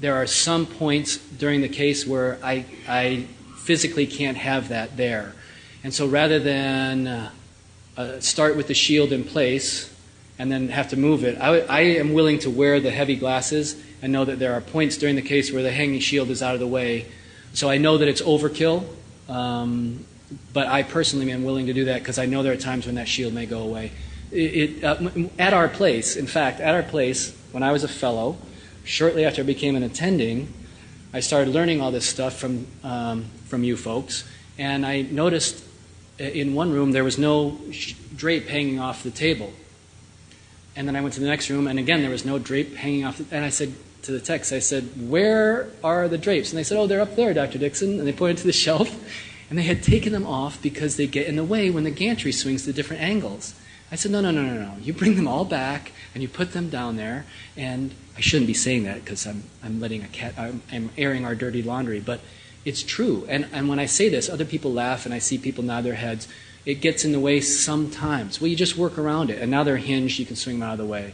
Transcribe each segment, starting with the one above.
there are some points during the case where I physically can't have that there. And so rather than start with the shield in place and then have to move it, I am willing to wear the heavy glasses and know that there are points during the case where the hanging shield is out of the way. So I know that it's overkill, but I personally am willing to do that because I know there are times when that shield may go away. At our place, in fact, at our place, when I was a fellow, shortly after I became an attending, I started learning all this stuff from you folks, and I noticed in one room there was no drape hanging off the table. And then I went to the next room, and again there was no drape hanging off. And I said to the techs, I said, "Where are the drapes?" And they said, "Oh, they're up there, Dr. Dixon." And they pointed to the shelf, and they had taken them off because they get in the way when the gantry swings to different angles. I said, no. You bring them all back, and you put them down there. And I shouldn't be saying that because I'm airing our dirty laundry, but it's true. And when I say this, other people laugh, and I see people nod their heads. It gets in the way sometimes. Well, you just work around it, and now they're hinged. You can swing them out of the way.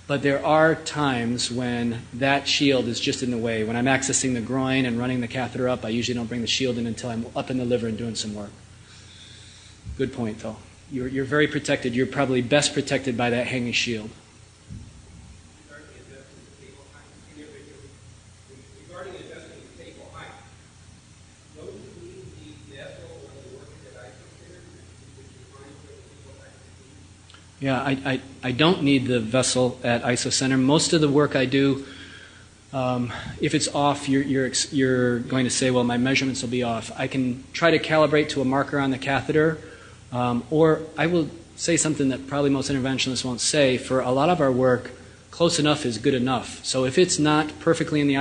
But there are times when that shield is just in the way. When I'm accessing the groin and running the catheter up, I usually don't bring the shield in until I'm up in the liver and doing some work. Good point, though. You're very protected. You're probably best protected by that hanging shield. Regarding adjusting the table height, don't you need the vessel or the work that I consider, which defines where the table height is? Yeah, I don't need the vessel at isocenter. Most of the work I do, if it's off, you're going to say, well, my measurements will be off. I can try to calibrate to a marker on the catheter, or I will say something that probably most interventionalists won't say. For a lot of our work, close enough is good enough. So if it's not perfectly in the